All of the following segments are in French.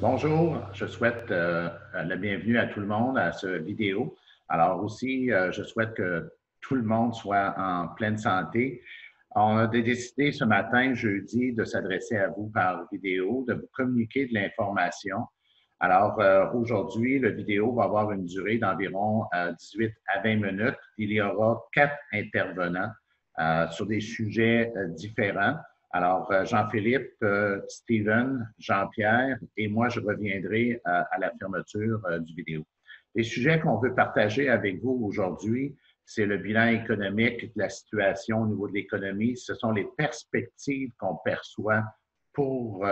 Bonjour, je souhaite la bienvenue à tout le monde à cette vidéo. Alors aussi, je souhaite que tout le monde soit en pleine santé. On a décidé ce matin, jeudi, de s'adresser à vous par vidéo, de vous communiquer de l'information. Alors aujourd'hui, la vidéo va avoir une durée d'environ 18 à 20 minutes. Il y aura 4 intervenants sur des sujets différents. Alors, Jean-Philippe, Steven, Jean-Pierre et moi, je reviendrai à la fermeture du vidéo. Les sujets qu'on veut partager avec vous aujourd'hui, c'est le bilan économique de la situation au niveau de l'économie. Ce sont les perspectives qu'on perçoit pour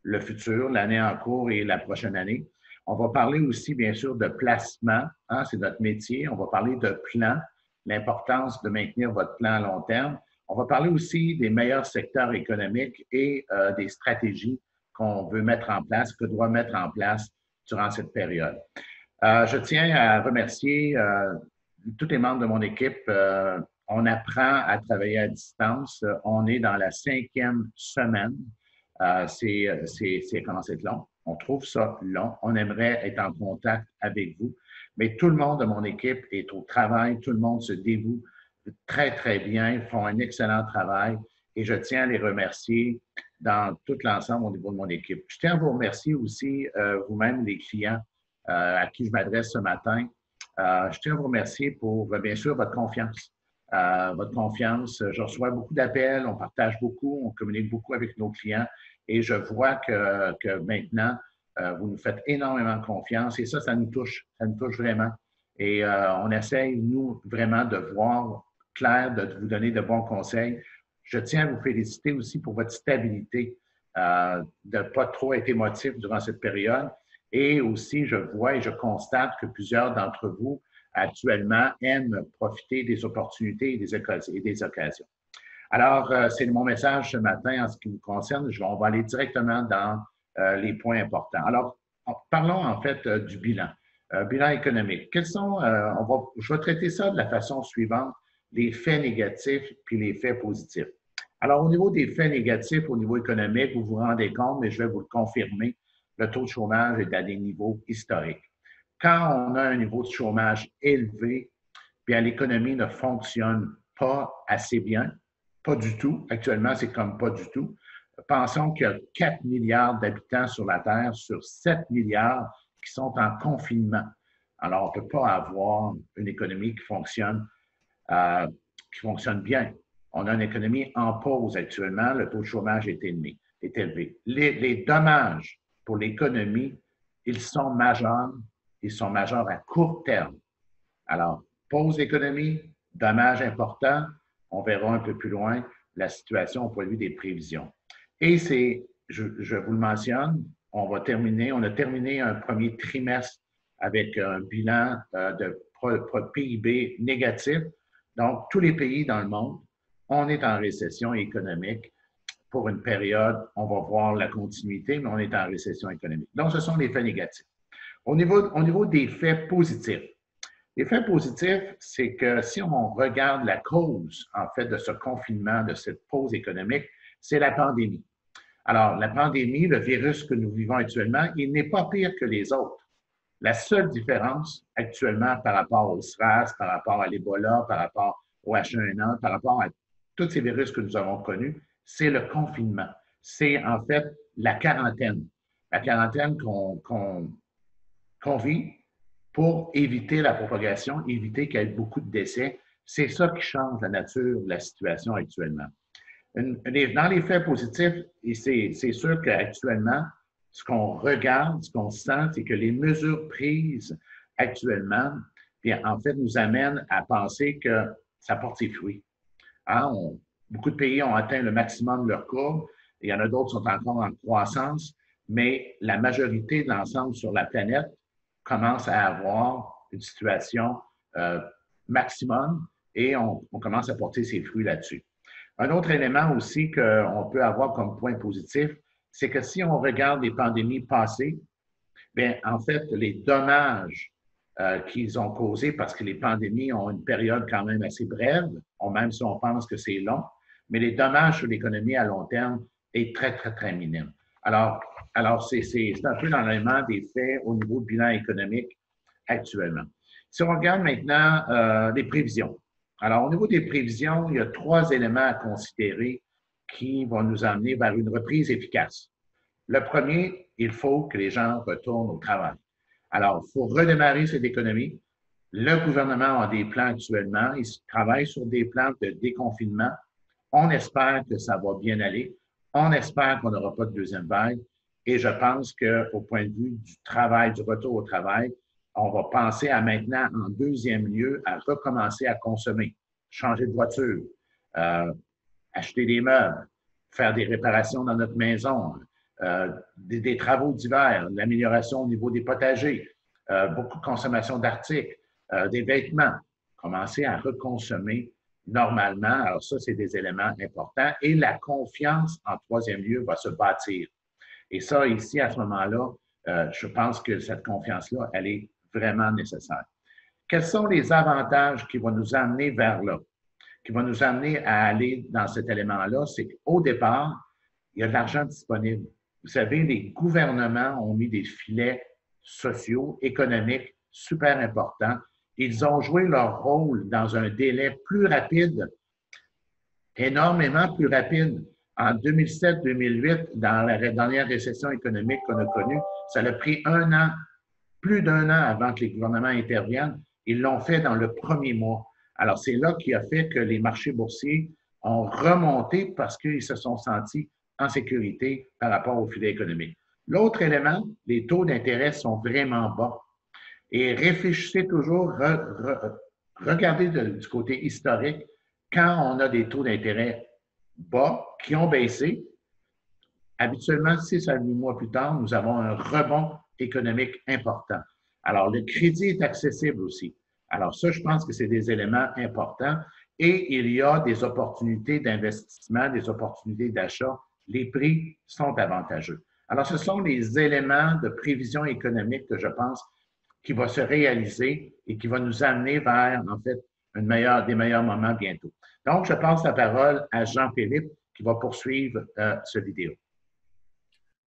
le futur, l'année en cours et la prochaine année. On va parler aussi, bien sûr, de placement. Hein, c'est notre métier. On va parler de plan, l'importance de maintenir votre plan à long terme. On va parler aussi des meilleurs secteurs économiques et des stratégies qu'on veut mettre en place, que doit mettre en place durant cette période. Je tiens à remercier tous les membres de mon équipe. On apprend à travailler à distance. On est dans la 5e semaine. C'est comment c'est long. On trouve ça long. On aimerait être en contact avec vous. Mais tout le monde de mon équipe est au travail. Tout le monde se dévoue très, très bien, ils font un excellent travail et je tiens à les remercier dans tout l'ensemble au niveau de mon équipe. Je tiens à vous remercier aussi, vous-même, les clients à qui je m'adresse ce matin. Je tiens à vous remercier pour, bien sûr, votre confiance. Votre confiance, je reçois beaucoup d'appels, on partage beaucoup, on communique beaucoup avec nos clients et je vois que maintenant, vous nous faites énormément confiance et ça nous touche vraiment. Et on essaye, nous, vraiment de voir clair, de vous donner de bons conseils. Je tiens à vous féliciter aussi pour votre stabilité, de ne pas trop être émotif durant cette période. Et aussi, je vois et je constate que plusieurs d'entre vous, actuellement, aiment profiter des opportunités et des occasions. Alors, c'est mon message ce matin en ce qui nous concerne. On va aller directement dans les points importants. Alors, parlons en fait du bilan. Bilan économique. Je vais traiter ça de la façon suivante, les faits négatifs puis les faits positifs. Alors, au niveau des faits négatifs, au niveau économique, vous vous rendez compte, mais je vais vous le confirmer, le taux de chômage est à des niveaux historiques. Quand on a un niveau de chômage élevé, bien l'économie ne fonctionne pas assez bien, pas du tout. Actuellement, c'est comme pas du tout. Pensons qu'il y a 4 milliards d'habitants sur la Terre sur 7 milliards qui sont en confinement. Alors, on ne peut pas avoir une économie qui fonctionne bien. On a une économie en pause actuellement. Le taux de chômage est élevé. Les dommages pour l'économie, ils sont majeurs. Ils sont majeurs à court terme. Alors, pause d'économie, dommages importants. On verra un peu plus loin la situation au point de vue des prévisions. Et je vous le mentionne, on a terminé un premier trimestre avec un bilan de PIB négatif. Donc, tous les pays dans le monde, on est en récession économique pour une période. On va voir la continuité, mais on est en récession économique. Donc, ce sont les faits négatifs. Au niveau des faits positifs, les faits positifs, c'est que si on regarde la cause, en fait, de ce confinement, de cette pause économique, c'est la pandémie. Alors, la pandémie, le virus que nous vivons actuellement, il n'est pas pire que les autres. La seule différence actuellement par rapport au SRAS, par rapport à l'Ebola, par rapport au H1N1, par rapport à tous ces virus que nous avons connus, c'est le confinement. C'est en fait la quarantaine. La quarantaine qu'on vit pour éviter la propagation, éviter qu'il y ait beaucoup de décès. C'est ça qui change la nature de la situation actuellement. Dans les faits positifs, et c'est sûr qu'actuellement, ce qu'on regarde, ce qu'on sent, c'est que les mesures prises actuellement, bien, en fait, nous amènent à penser que ça porte ses fruits. Hein? Beaucoup de pays ont atteint le maximum de leur courbe. Il y en a d'autres qui sont encore en croissance, mais la majorité de l'ensemble sur la planète commence à avoir une situation maximum et on commence à porter ses fruits là-dessus. Un autre élément aussi qu'on peut avoir comme point positif, c'est que si on regarde les pandémies passées, bien, en fait, les dommages qu'ils ont causés, parce que les pandémies ont une période quand même assez brève, même si on pense que c'est long, mais les dommages sur l'économie à long terme est très, très, très minime. Alors, Alors, c'est un peu l'enlèvement des faits au niveau du bilan économique actuellement. Si on regarde maintenant les prévisions. Alors, au niveau des prévisions, il y a 3 éléments à considérer qui vont nous amener vers une reprise efficace. Le premier, il faut que les gens retournent au travail. Alors, il faut redémarrer cette économie. Le gouvernement a des plans actuellement. Il travaille sur des plans de déconfinement. On espère que ça va bien aller. On espère qu'on n'aura pas de deuxième vague. Et je pense qu'au point de vue du travail, du retour au travail, on va penser à maintenant, en deuxième lieu, à recommencer à consommer, changer de voiture, acheter des meubles, faire des réparations dans notre maison, des travaux d'hiver, l'amélioration au niveau des potagers, beaucoup de consommation d'articles, des vêtements. Commencer à reconsommer normalement. Alors ça, c'est des éléments importants. Et la confiance, en troisième lieu, va se bâtir. Et ça, ici, à ce moment-là, je pense que cette confiance-là, elle est vraiment nécessaire. Quels sont les avantages qui vont nous amener vers là, qui vont nous amener à aller dans cet élément-là? C'est qu'au départ, il y a de l'argent disponible. Vous savez, les gouvernements ont mis des filets sociaux, économiques super importants. Ils ont joué leur rôle dans un délai plus rapide, énormément plus rapide. En 2007-2008, dans la dernière récession économique qu'on a connue, ça a pris un an, plus d'un an avant que les gouvernements interviennent. Ils l'ont fait dans le premier mois. Alors, c'est là qui a fait que les marchés boursiers ont remonté parce qu'ils se sont sentis en sécurité par rapport au filet économique. L'autre élément, les taux d'intérêt sont vraiment bas. Et réfléchissez toujours, regardez du côté historique, quand on a des taux d'intérêt bas qui ont baissé, habituellement, 6 à 8 mois plus tard, nous avons un rebond économique important. Alors, le crédit est accessible aussi. Alors, ça, je pense que c'est des éléments importants. Et il y a des opportunités d'investissement, des opportunités d'achat. Les prix sont avantageux. Alors, ce sont les éléments de prévision économique que je pense qui va se réaliser et qui va nous amener vers, en fait, des meilleurs moments bientôt. Donc, je passe la parole à Jean-Philippe qui va poursuivre ce vidéo.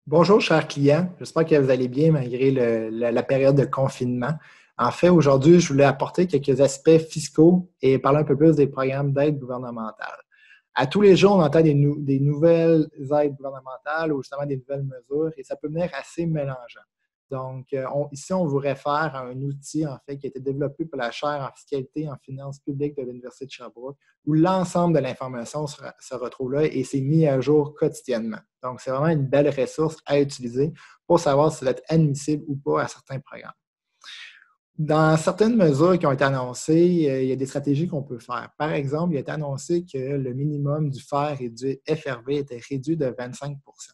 Bonjour, chers clients. J'espère que vous allez bien malgré la période de confinement. En fait, aujourd'hui, je voulais apporter quelques aspects fiscaux et parler un peu plus des programmes d'aide gouvernementale. À tous les jours, on entend des nouvelles aides gouvernementales ou justement des nouvelles mesures et ça peut venir assez mélangeant. Donc, ici, on vous réfère à un outil, en fait, qui a été développé pour la chaire en fiscalité et en finances publiques de l'Université de Sherbrooke, où l'ensemble de l'information se retrouve là et c'est mis à jour quotidiennement. Donc, c'est vraiment une belle ressource à utiliser pour savoir si vous êtes admissible ou pas à certains programmes. Dans certaines mesures qui ont été annoncées, il y a des stratégies qu'on peut faire. Par exemple, il a été annoncé que le minimum du fer et du FRV était réduit de 25 %.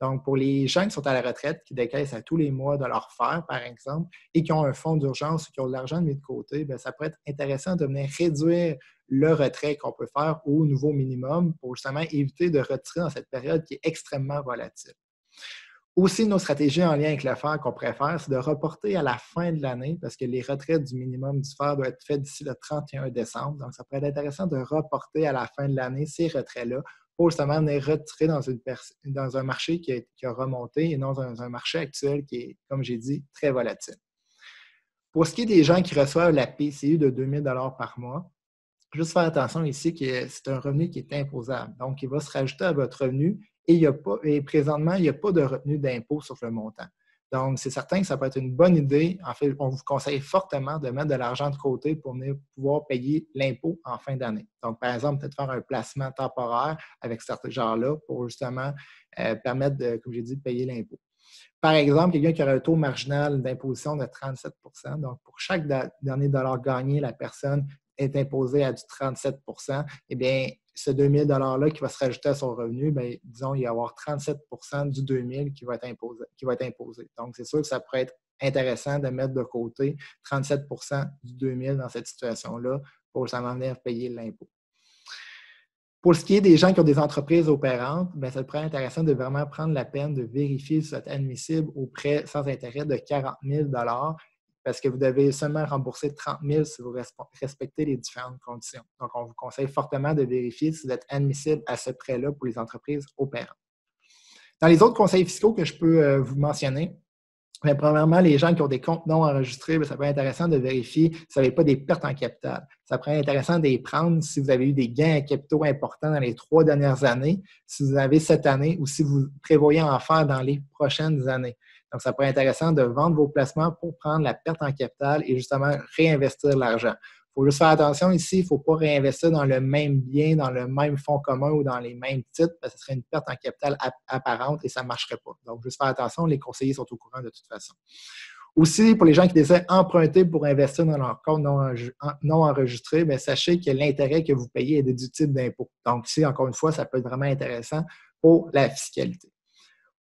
Donc, pour les gens qui sont à la retraite, qui décaissent à tous les mois de leur fer, par exemple, et qui ont un fonds d'urgence ou qui ont de l'argent mis de côté, bien, ça pourrait être intéressant de venir réduire le retrait qu'on peut faire au nouveau minimum pour justement éviter de retirer dans cette période qui est extrêmement volatile. Aussi, nos stratégies en lien avec le fer qu'on préfère, c'est de reporter à la fin de l'année parce que les retraits du minimum du fer doivent être faits d'ici le 31 décembre. Donc, ça pourrait être intéressant de reporter à la fin de l'année ces retraits-là pour justement venir retirer dans un marché qui a remonté et non dans un marché actuel qui est, comme j'ai dit, très volatile. Pour ce qui est des gens qui reçoivent la PCU de 2 000 $ par mois, juste faire attention ici que c'est un revenu qui est imposable. Donc, il va se rajouter à votre revenu et présentement, il n'y a pas de retenue d'impôt sur le montant. Donc, c'est certain que ça peut être une bonne idée. En fait, on vous conseille fortement de mettre de l'argent de côté pour venir pouvoir payer l'impôt en fin d'année. Donc, par exemple, peut-être faire un placement temporaire avec certains genres-là pour justement permettre, comme j'ai dit, de payer l'impôt. Par exemple, quelqu'un qui aurait un taux marginal d'imposition de 37 %, donc pour chaque dernier dollar gagné, la personne est imposée à du 37 %, eh bien, ce 2 000 $-là qui va se rajouter à son revenu, bien, disons, il va y avoir 37 % du 2 000 qui va être imposé. Donc, c'est sûr que ça pourrait être intéressant de mettre de côté 37 % du 2 000 dans cette situation-là pour justement venir payer l'impôt. Pour ce qui est des gens qui ont des entreprises opérantes, bien, ça pourrait être intéressant de vraiment prendre la peine de vérifier si vous êtes admissible au prêt sans intérêt de 40 000 $ parce que vous devez seulement rembourser 30 000 si vous respectez les différentes conditions. Donc, on vous conseille fortement de vérifier si vous êtes admissible à ce prêt-là pour les entreprises opérantes. Dans les autres conseils fiscaux que je peux vous mentionner, mais premièrement, les gens qui ont des comptes non enregistrés, ça peut être intéressant de vérifier si vous n'avez pas des pertes en capital. Ça pourrait être intéressant de les prendre si vous avez eu des gains en capitaux importants dans les 3 dernières années, si vous en avez cette année ou si vous prévoyez en faire dans les prochaines années. Donc, ça pourrait être intéressant de vendre vos placements pour prendre la perte en capital et justement réinvestir l'argent. Il faut juste faire attention ici, il ne faut pas réinvestir dans le même bien, dans le même fonds commun ou dans les mêmes titres, parce que ce serait une perte en capital apparente et ça ne marcherait pas. Donc, juste faire attention, les conseillers sont au courant de toute façon. Aussi, pour les gens qui désirent emprunter pour investir dans leur compte non enregistré, bien, sachez que l'intérêt que vous payez est déductible d'impôt. Donc, ici, encore une fois, ça peut être vraiment intéressant pour la fiscalité.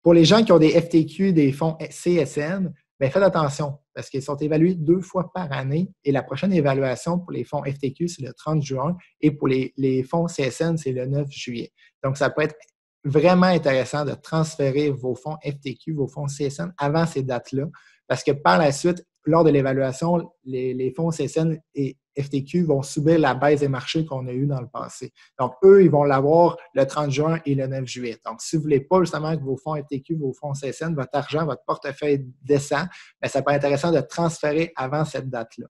Pour les gens qui ont des FTQ, des fonds CSN, bien, faites attention parce qu'ils sont évalués 2 fois par année et la prochaine évaluation pour les fonds FTQ, c'est le 30 juin et pour les fonds CSN, c'est le 9 juillet. Donc, ça peut être vraiment intéressant de transférer vos fonds FTQ, vos fonds CSN avant ces dates-là parce que par la suite, lors de l'évaluation, les fonds CSN et FTQ vont subir la baisse des marchés qu'on a eue dans le passé. Donc, eux, ils vont l'avoir le 30 juin et le 9 juillet. Donc, si vous ne voulez pas justement que vos fonds FTQ, vos fonds CSN, votre argent, votre portefeuille descend, bien, ça peut être intéressant de transférer avant cette date-là.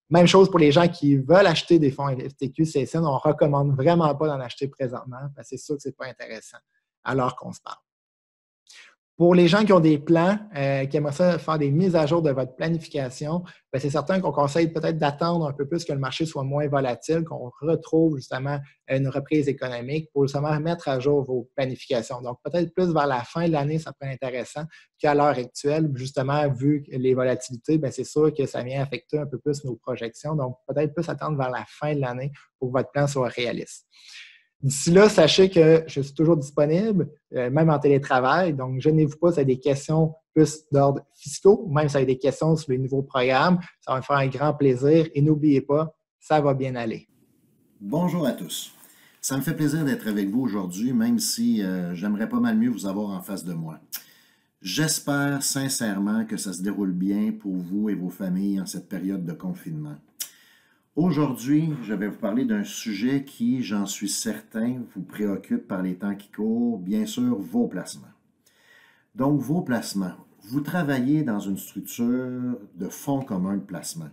Même chose pour les gens qui veulent acheter des fonds FTQ, CSN, on ne recommande vraiment pas d'en acheter présentement parce que c'est sûr que ce n'est pas intéressant alors qu'on se parle. Pour les gens qui ont des plans, qui aimeraient ça faire des mises à jour de votre planification, bien, c'est certain qu'on conseille peut-être d'attendre un peu plus que le marché soit moins volatile, qu'on retrouve justement une reprise économique pour justement mettre à jour vos planifications. Donc, peut-être plus vers la fin de l'année, ça peut être intéressant qu'à l'heure actuelle, justement, vu les volatilités, bien, c'est sûr que ça vient affecter un peu plus nos projections. Donc, peut-être plus attendre vers la fin de l'année pour que votre plan soit réaliste. D'ici là, sachez que je suis toujours disponible, même en télétravail. Donc, gênez-vous pas si vous avez des questions plus d'ordre fiscaux, même si vous avez des questions sur les nouveaux programmes. Ça va me faire un grand plaisir. Et n'oubliez pas, ça va bien aller. Bonjour à tous. Ça me fait plaisir d'être avec vous aujourd'hui, même si j'aimerais pas mal mieux vous avoir en face de moi. J'espère sincèrement que ça se déroule bien pour vous et vos familles en cette période de confinement. Aujourd'hui, je vais vous parler d'un sujet qui, j'en suis certain, vous préoccupe par les temps qui courent, bien sûr, vos placements. Donc, vos placements. Vous travaillez dans une structure de fonds communs de placement.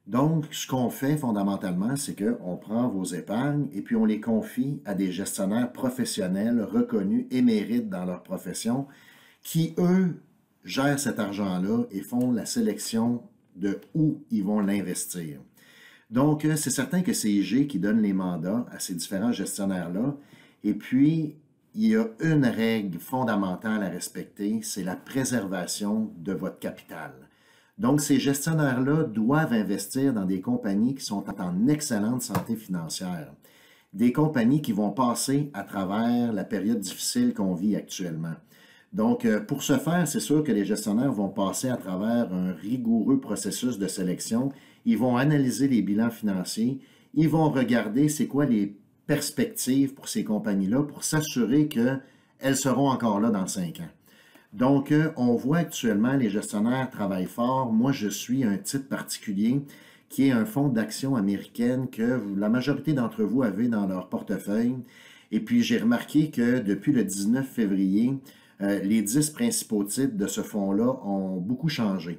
Donc, ce qu'on fait fondamentalement, c'est qu'on prend vos épargnes et puis on les confie à des gestionnaires professionnels reconnus et mérites dans leur profession qui, eux, gèrent cet argent-là et font la sélection de où ils vont l'investir. Donc, c'est certain que c'est IG qui donne les mandats à ces différents gestionnaires-là. Et puis, il y a une règle fondamentale à respecter, c'est la préservation de votre capital. Donc, ces gestionnaires-là doivent investir dans des compagnies qui sont en excellente santé financière, des compagnies qui vont passer à travers la période difficile qu'on vit actuellement. Donc, pour ce faire, c'est sûr que les gestionnaires vont passer à travers un rigoureux processus de sélection. Ils vont analyser les bilans financiers. Ils vont regarder c'est quoi les perspectives pour ces compagnies-là pour s'assurer qu'elles seront encore là dans 5 ans. Donc, on voit actuellement les gestionnaires travaillent fort. Moi, je suis un titre particulier qui est un fonds d'action américaine que la majorité d'entre vous avez dans leur portefeuille. Et puis, j'ai remarqué que depuis le 19 février, les 10 principaux titres de ce fonds-là ont beaucoup changé.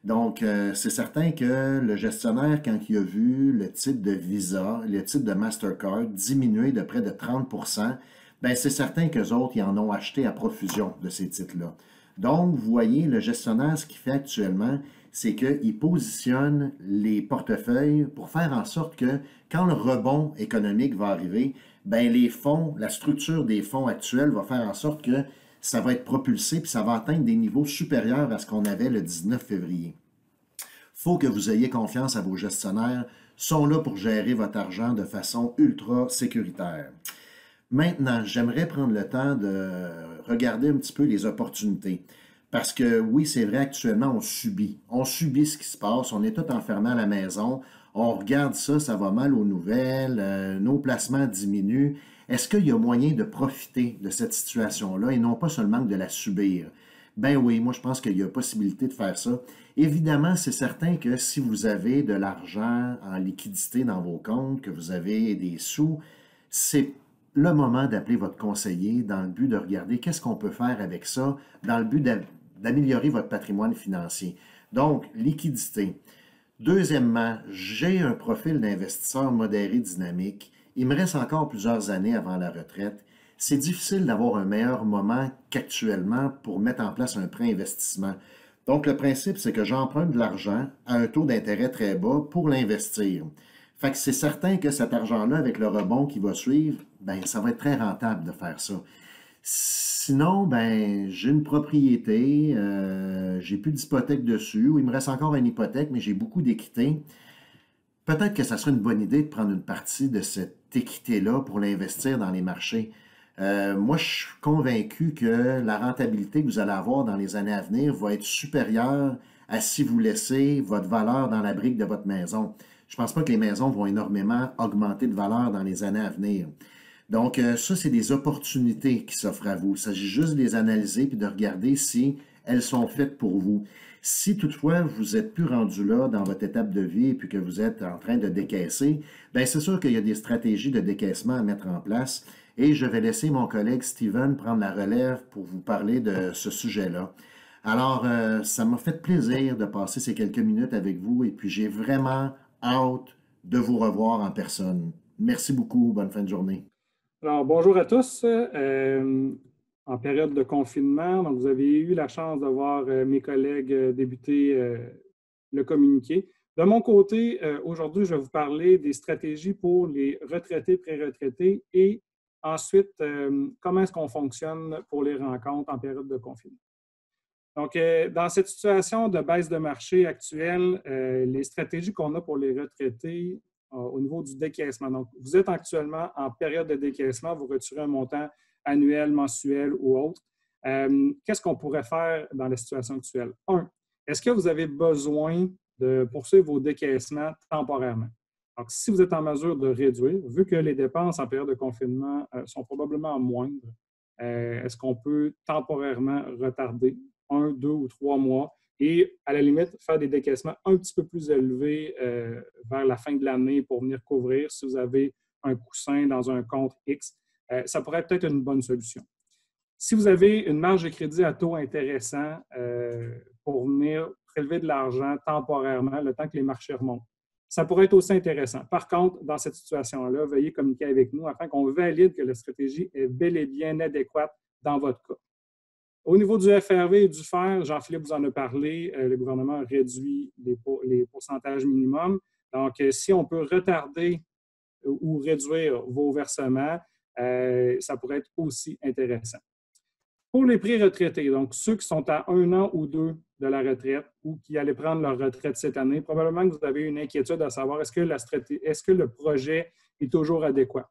Donc, c'est certain que le gestionnaire, quand il a vu le titre de Visa, le titre de Mastercard diminuer de près de 30%, bien, c'est certain qu'eux autres, ils en ont acheté à profusion de ces titres-là. Donc, vous voyez, le gestionnaire, ce qu'il fait actuellement, c'est qu'il positionne les portefeuilles pour faire en sorte que quand le rebond économique va arriver, bien, les fonds, la structure des fonds actuels va faire en sorte que ça va être propulsé puis ça va atteindre des niveaux supérieurs à ce qu'on avait le 19 février. Il faut que vous ayez confiance à vos gestionnaires. Ils sont là pour gérer votre argent de façon ultra sécuritaire. Maintenant, j'aimerais prendre le temps de regarder un petit peu les opportunités. Parce que oui, c'est vrai, actuellement, on subit. On subit ce qui se passe. On est tous enfermés à la maison. On regarde ça, ça va mal aux nouvelles. Nos placements diminuent. Est-ce qu'il y a moyen de profiter de cette situation-là et non pas seulement de la subir? Ben oui, moi je pense qu'il y a possibilité de faire ça. Évidemment, c'est certain que si vous avez de l'argent en liquidité dans vos comptes, que vous avez des sous, c'est le moment d'appeler votre conseiller dans le but de regarder qu'est-ce qu'on peut faire avec ça, dans le but d'améliorer votre patrimoine financier. Donc, liquidité. Deuxièmement, j'ai un profil d'investisseur modéré dynamique. Il me reste encore plusieurs années avant la retraite. C'est difficile d'avoir un meilleur moment qu'actuellement pour mettre en place un prêt investissement. Donc, le principe, c'est que j'emprunte de l'argent à un taux d'intérêt très bas pour l'investir. Fait que c'est certain que cet argent-là, avec le rebond qui va suivre, ben, ça va être très rentable de faire ça. Sinon, ben, j'ai une propriété, j'ai plus d'hypothèque dessus, ou il me reste encore une hypothèque, mais j'ai beaucoup d'équité. Peut-être que ça serait une bonne idée de prendre une partie de cette équité-là pour l'investir dans les marchés. Moi, je suis convaincu que la rentabilité que vous allez avoir dans les années à venir va être supérieure à si vous laissez votre valeur dans la brique de votre maison. Je ne pense pas que les maisons vont énormément augmenter de valeur dans les années à venir. Donc, ça, c'est des opportunités qui s'offrent à vous. Il s'agit juste de les analyser et de regarder si elles sont faites pour vous. Si toutefois, vous n'êtes plus rendu là dans votre étape de vie et puis que vous êtes en train de décaisser, bien, c'est sûr qu'il y a des stratégies de décaissement à mettre en place et je vais laisser mon collègue Steven prendre la relève pour vous parler de ce sujet-là. Alors, ça m'a fait plaisir de passer ces quelques minutes avec vous et puis j'ai vraiment hâte de vous revoir en personne. Merci beaucoup. Bonne fin de journée. Alors, bonjour à tous. En période de confinement, donc vous avez eu la chance de voir mes collègues débuter le communiqué. De mon côté, aujourd'hui, je vais vous parler des stratégies pour les retraités, pré-retraités et ensuite, comment est-ce qu'on fonctionne pour les rencontres en période de confinement. Donc, dans cette situation de baisse de marché actuelle, les stratégies qu'on a pour les retraités au niveau du décaissement. Donc, vous êtes actuellement en période de décaissement, vous retirez un montant annuel, mensuel ou autre. Qu'est-ce qu'on pourrait faire dans la situation actuelle? 1. Est-ce que vous avez besoin de poursuivre vos décaissements temporairement? Donc, si vous êtes en mesure de réduire, vu que les dépenses en période de confinement sont probablement moindres, est-ce qu'on peut temporairement retarder 1, 2 ou 3 mois et à la limite faire des décaissements un petit peu plus élevés vers la fin de l'année pour venir couvrir si vous avez un coussin dans un compte X? Ça pourrait être peut-être une bonne solution. Si vous avez une marge de crédit à taux intéressant pour venir prélever de l'argent temporairement le temps que les marchés remontent, ça pourrait être aussi intéressant. Par contre, dans cette situation-là, veuillez communiquer avec nous afin qu'on valide que la stratégie est bel et bien adéquate dans votre cas. Au niveau du FRV et du FER, Jean-Philippe vous en a parlé, le gouvernement a réduit les pourcentages minimums. Donc, si on peut retarder ou réduire vos versements, ça pourrait être aussi intéressant. Pour les pré-retraités, donc ceux qui sont à 1 an ou 2 de la retraite ou qui allaient prendre leur retraite cette année, probablement que vous avez une inquiétude à savoir est-ce que le projet est toujours adéquat.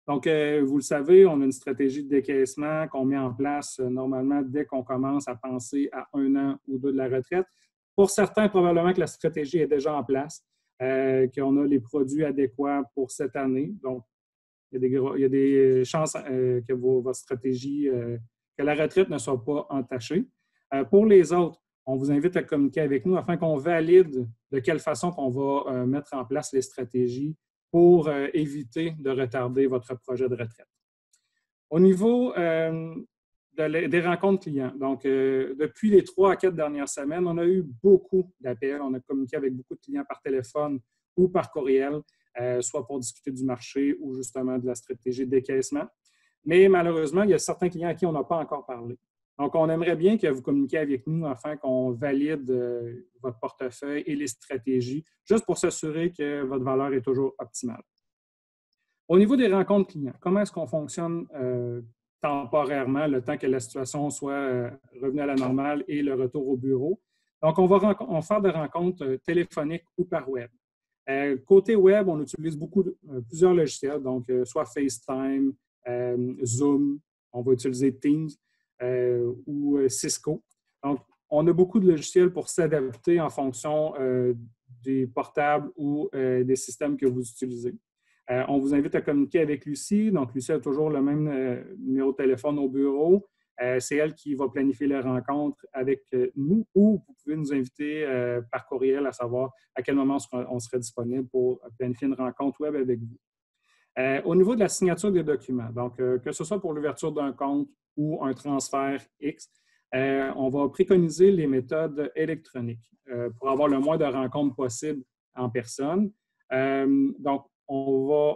Donc, vous le savez, on a une stratégie de décaissement qu'on met en place normalement dès qu'on commence à penser à 1 an ou 2 de la retraite. Pour certains, probablement que la stratégie est déjà en place, qu'on a les produits adéquats pour cette année. Donc, il y a des chances que votre stratégie, que la retraite ne soit pas entachée. Pour les autres, on vous invite à communiquer avec nous afin qu'on valide de quelle façon qu'on va mettre en place les stratégies pour éviter de retarder votre projet de retraite. Au niveau des rencontres clients, donc depuis les 3 à 4 dernières semaines, on a eu beaucoup d'appels. On a communiqué avec beaucoup de clients par téléphone ou par courriel, soit pour discuter du marché ou justement de la stratégie de décaissement. Mais malheureusement, il y a certains clients à qui on n'a pas encore parlé. Donc, on aimerait bien que vous communiquiez avec nous afin qu'on valide votre portefeuille et les stratégies, juste pour s'assurer que votre valeur est toujours optimale. Au niveau des rencontres clients, comment est-ce qu'on fonctionne temporairement, le temps que la situation soit revenue à la normale et le retour au bureau? Donc, on va faire des rencontres téléphoniques ou par web. Côté web, on utilise plusieurs logiciels, donc soit FaceTime, Zoom, on va utiliser Teams ou Cisco. Donc, on a beaucoup de logiciels pour s'adapter en fonction des portables ou des systèmes que vous utilisez. On vous invite à communiquer avec Lucie. Donc, Lucie a toujours le même numéro de téléphone au bureau. C'est elle qui va planifier les rencontres avec nous ou vous pouvez nous inviter par courriel à savoir à quel moment on serait disponible pour planifier une rencontre web avec vous. Au niveau de la signature des documents, donc que ce soit pour l'ouverture d'un compte ou un transfert X, on va préconiser les méthodes électroniques pour avoir le moins de rencontres possibles en personne. Donc,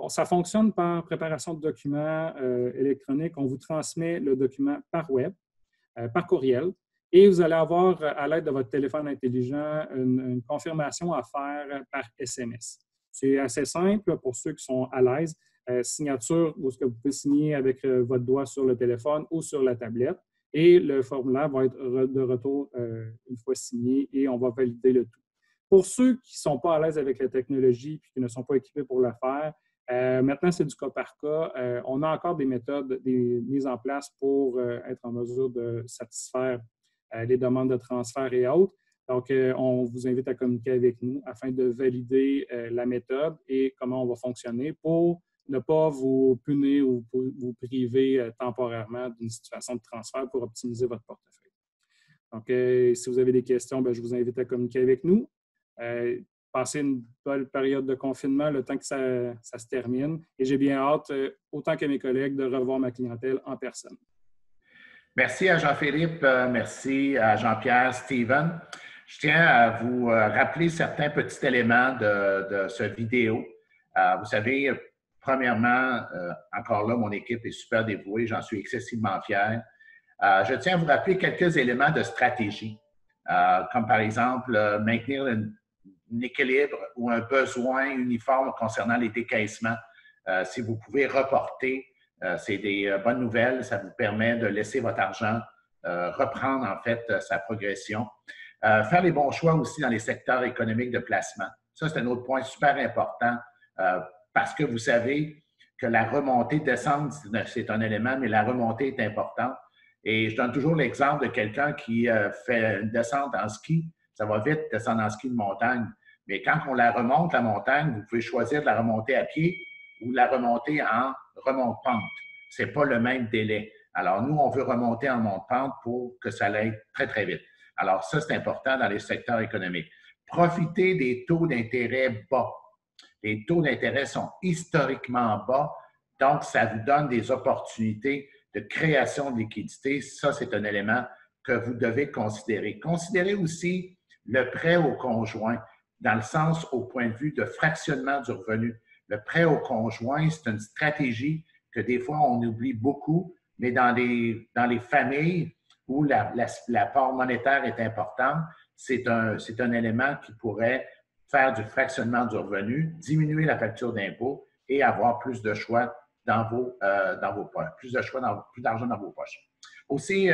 ça fonctionne par préparation de documents électroniques. On vous transmet le document par web, par courriel, et vous allez avoir, à l'aide de votre téléphone intelligent, une confirmation à faire par SMS. C'est assez simple pour ceux qui sont à l'aise. Signature, où ce que vous pouvez signer avec votre doigt sur le téléphone ou sur la tablette. Et le formulaire va être de retour une fois signé et on va valider le tout. Pour ceux qui ne sont pas à l'aise avec la technologie et qui ne sont pas équipés pour le faire, maintenant, c'est du cas par cas. On a encore des méthodes mises en place pour être en mesure de satisfaire les demandes de transfert et autres. Donc, on vous invite à communiquer avec nous afin de valider la méthode et comment on va fonctionner pour ne pas vous punir ou vous priver temporairement d'une situation de transfert pour optimiser votre portefeuille. Donc, si vous avez des questions, je vous invite à communiquer avec nous. Passez une bonne période de confinement le temps que ça se termine. Et j'ai bien hâte, autant que mes collègues, de revoir ma clientèle en personne. Merci à Jean-Philippe, merci à Jean-Pierre, Steven. Je tiens à vous rappeler certains petits éléments de ce vidéo. Vous savez, premièrement, encore là, mon équipe est super dévouée, j'en suis excessivement fier. Je tiens à vous rappeler quelques éléments de stratégie, comme par exemple maintenir un équilibre ou un besoin uniforme concernant les décaissements. Si vous pouvez reporter, c'est des bonnes nouvelles, ça vous permet de laisser votre argent reprendre en fait sa progression. Faire les bons choix aussi dans les secteurs économiques de placement. Ça, c'est un autre point super important parce que vous savez que la remontée-descente, c'est un élément, mais la remontée est importante. Et je donne toujours l'exemple de quelqu'un qui fait une descente en ski. Ça va vite descendre en ski de montagne. Mais quand on la remonte, la montagne, vous pouvez choisir de la remonter à pied ou de la remonter en remonte-pente. Ce n'est pas le même délai. Alors, nous, on veut remonter en monte-pente pour que ça aille très, très vite. Alors, ça, c'est important dans les secteurs économiques. Profitez des taux d'intérêt bas. Les taux d'intérêt sont historiquement bas, donc ça vous donne des opportunités de création de liquidité. Ça, c'est un élément que vous devez considérer. Considérez aussi le prêt au conjoint, dans le sens au point de vue de fractionnement du revenu. Le prêt au conjoint, c'est une stratégie que des fois, on oublie beaucoup, mais dans les familles où la part monétaire est importante, c'est un élément qui pourrait faire du fractionnement du revenu, diminuer la facture d'impôt et avoir plus de choix dans vos poches, plus d'argent dans vos poches. Aussi,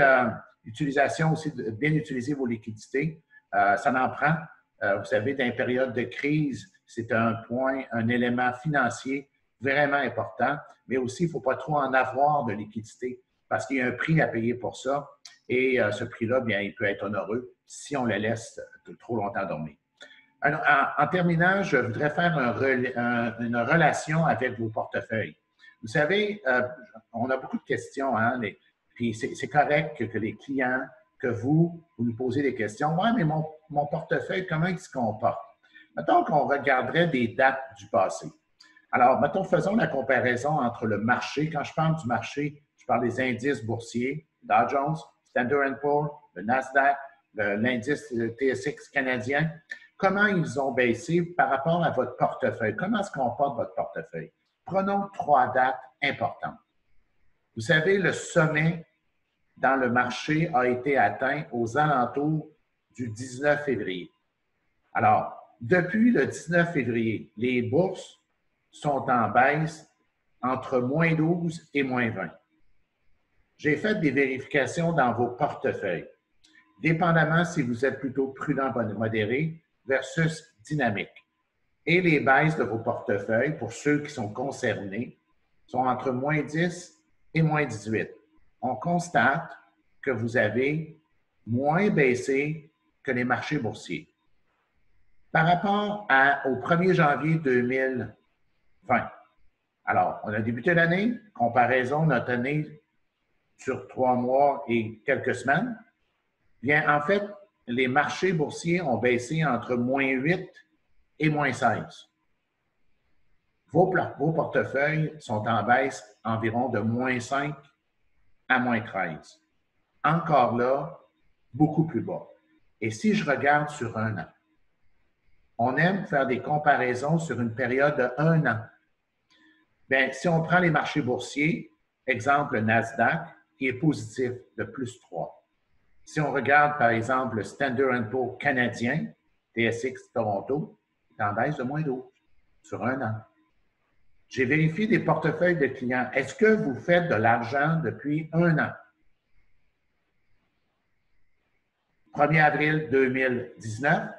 utilisation aussi de bien utiliser vos liquidités, ça en prend. Vous savez, dans une période de crise, c'est un élément financier vraiment important, mais aussi, il ne faut pas trop en avoir de liquidité parce qu'il y a un prix à payer pour ça et ce prix-là, bien, il peut être onéreux si on le laisse trop longtemps dormir. Alors, en terminant, je voudrais faire une relation avec vos portefeuilles. Vous savez, on a beaucoup de questions, hein, puis c'est correct que les clients, que vous nous posez des questions. « Ouais, mais mon portefeuille, comment il se comporte? » Mettons qu'on regarderait des dates du passé. Alors, mettons, faisons la comparaison entre le marché. Quand je parle du marché, je parle des indices boursiers, Dow Jones, Standard & Poor's, le Nasdaq, l'indice TSX canadien. Comment ils ont baissé par rapport à votre portefeuille? Comment se comporte votre portefeuille? Prenons 3 dates importantes. Vous savez, le sommet dans le marché a été atteint aux alentours du 19 février. Alors, depuis le 19 février, les bourses sont en baisse entre moins 12 et moins 20. J'ai fait des vérifications dans vos portefeuilles, dépendamment si vous êtes plutôt prudent, modéré versus dynamique. Et les baisses de vos portefeuilles, pour ceux qui sont concernés, sont entre moins 10 et moins 18. On constate que vous avez moins baissé que les marchés boursiers. Par rapport au 1er janvier 2020, alors, on a débuté l'année, comparaison notre année sur 3 mois et quelques semaines, bien, en fait, les marchés boursiers ont baissé entre moins 8 et moins 16. vos portefeuilles sont en baisse environ de -5 à -13. Encore là, beaucoup plus bas. Et si je regarde sur 1 an, on aime faire des comparaisons sur une période de 1 an. Bien, si on prend les marchés boursiers, exemple le Nasdaq, qui est positif de +3. Si on regarde, par exemple, le Standard & Poor's canadien, TSX Toronto, il est en baisse de -12 sur 1 an. J'ai vérifié des portefeuilles de clients. Est-ce que vous faites de l'argent depuis 1 an? 1er avril 2019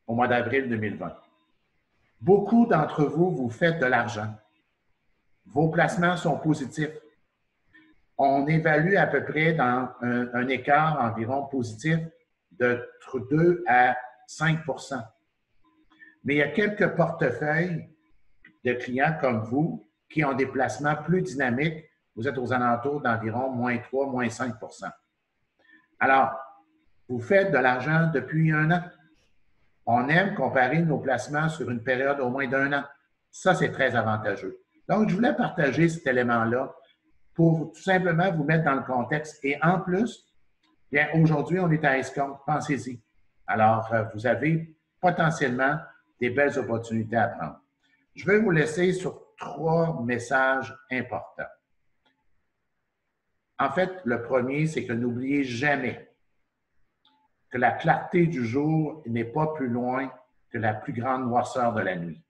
au mois d'avril 2020. Beaucoup d'entre vous, vous faites de l'argent. Vos placements sont positifs. On évalue à peu près dans un écart environ positif de 2 à 5 %. Mais il y a quelques portefeuilles de clients comme vous qui ont des placements plus dynamiques. Vous êtes aux alentours d'environ -3, -5 %. Alors, vous faites de l'argent depuis 1 an. On aime comparer nos placements sur une période au moins d'1 an. Ça, c'est très avantageux. Donc, je voulais partager cet élément-là pour tout simplement vous mettre dans le contexte. Et en plus, bien, aujourd'hui, on est à escompte. Pensez-y. Alors, vous avez potentiellement des belles opportunités à prendre. Je vais vous laisser sur 3 messages importants. En fait, le premier, c'est que n'oubliez jamais que la clarté du jour n'est pas plus loin que la plus grande noirceur de la nuit.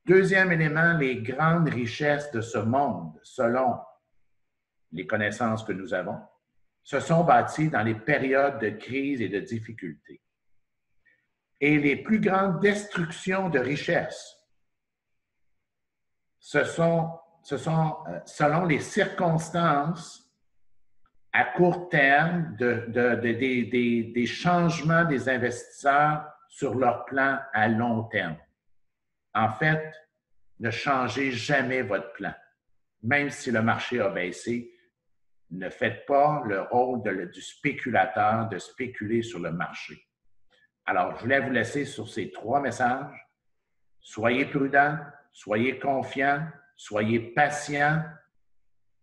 Deuxième élément, les grandes richesses de ce monde, selon les connaissances que nous avons, se sont bâties dans les périodes de crise et de difficulté. Et les plus grandes destructions de richesses, ce sont selon les circonstances à court terme des changements des investisseurs sur leur plan à long terme. En fait, ne changez jamais votre plan. Même si le marché a baissé, ne faites pas le rôle du spéculateur de spéculer sur le marché. Alors, je voulais vous laisser sur ces 3 messages. Soyez prudents, soyez confiants, soyez patients.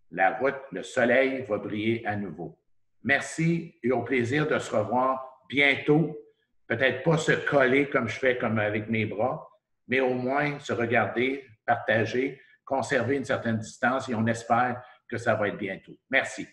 La route, le soleil va briller à nouveau. Merci et au plaisir de se revoir bientôt. Peut-être pas se coller comme je fais comme avec mes bras, mais au moins se regarder, partager, conserver une certaine distance et on espère que ça va être bientôt. Merci.